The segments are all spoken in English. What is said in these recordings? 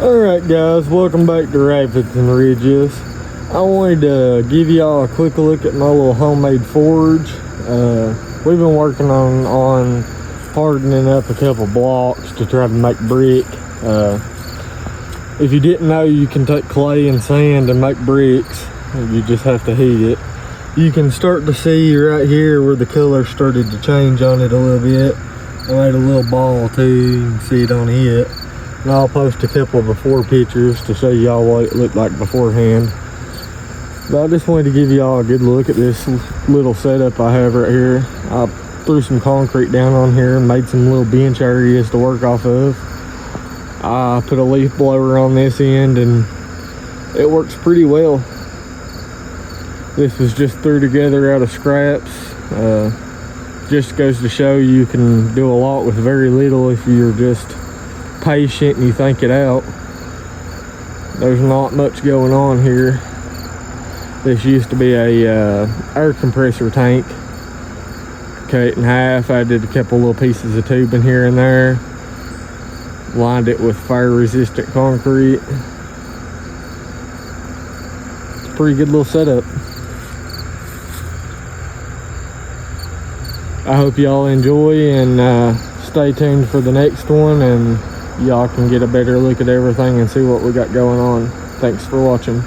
Alright guys, welcome back to Rapids and Ridges. I wanted to give y'all a quick look at my little homemade forge. We've been working on hardening up a couple blocks to try to make brick. If you didn't know, you can take clay and sand and make bricks. You just have to heat it. You can start to see right here where the color started to change on it a little bit. I made a little ball too, you can see it on it. And I'll post a couple of before pictures to show y'all what it looked like beforehand. But I just wanted to give y'all a good look at this little setup I have right here. I threw some concrete down on here and made some little bench areas to work off of. I put a leaf blower on this end and it works pretty well. This was just threw together out of scraps. Just goes to show you can do a lot with very little if you're just patient and you think it out. There's not much going on here. This used to be a air compressor tank. Cut it in half. I did a couple little pieces of tubing here and there. Lined it with fire resistant concrete. It's a pretty good little setup. I hope y'all enjoy and stay tuned for the next one, and y'all can get a better look at everything and see what we got going on. Thanks for watching.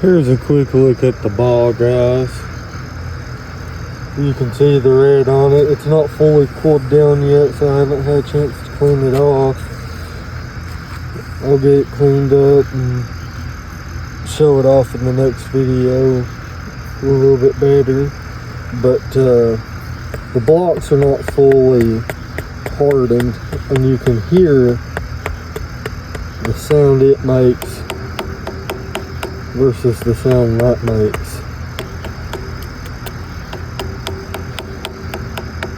Here's a quick look at the ball, guys. You can see the red on it. It's not fully cooled down yet, so I haven't had a chance to clean it off. I'll get it cleaned up and show it off in the next video a little bit better. But the blocks are not fully hardened, and you can hear the sound it makes versus the sound that makes.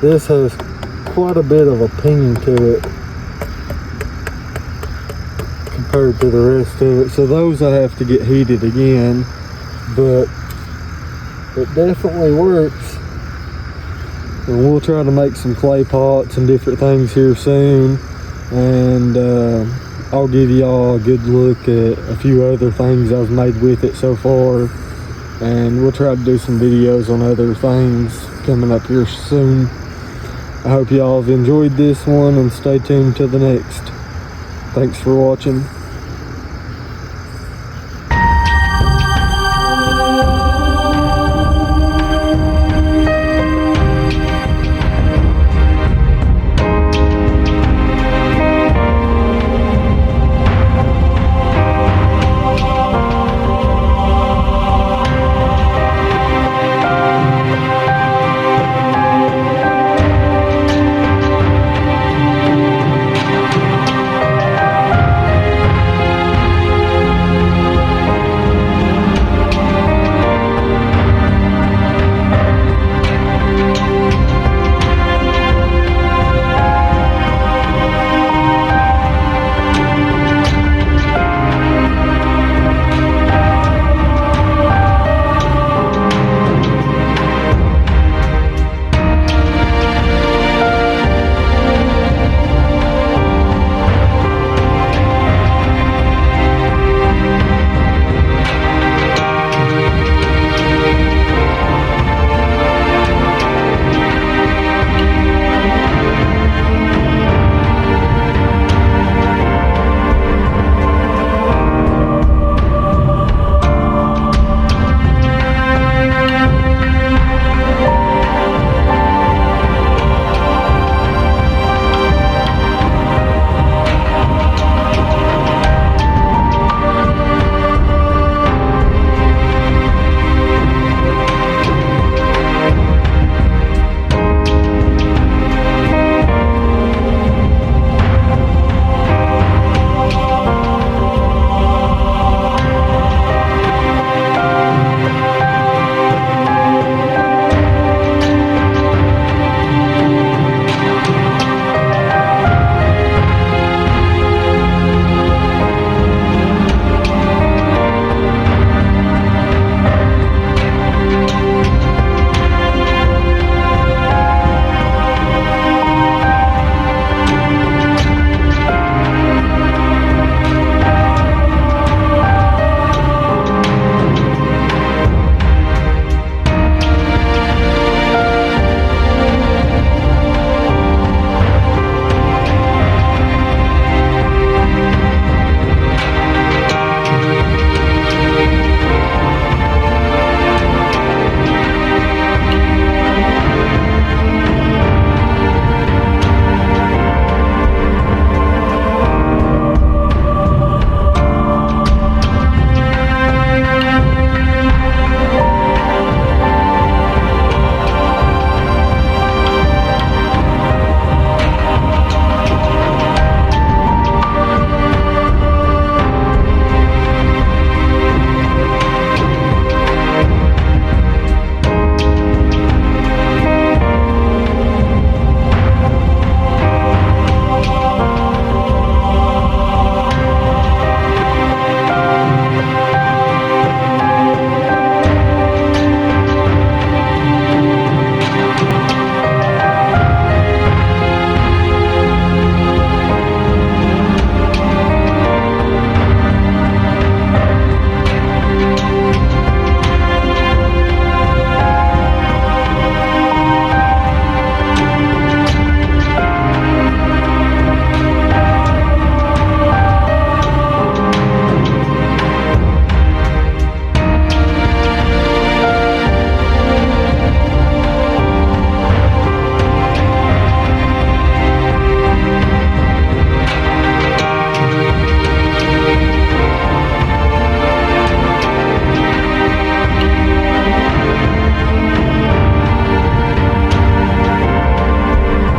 This has quite a bit of a ping to it compared to the rest of it, so those I have to get heated again, but it definitely works. And we'll try to make some clay pots and different things here soon, and I'll give y'all a good look at a few other things I've made with it so far, and we'll try to do some videos on other things coming up here soon. I hope y'all have enjoyed this one, and stay tuned to the next. Thanks for watching.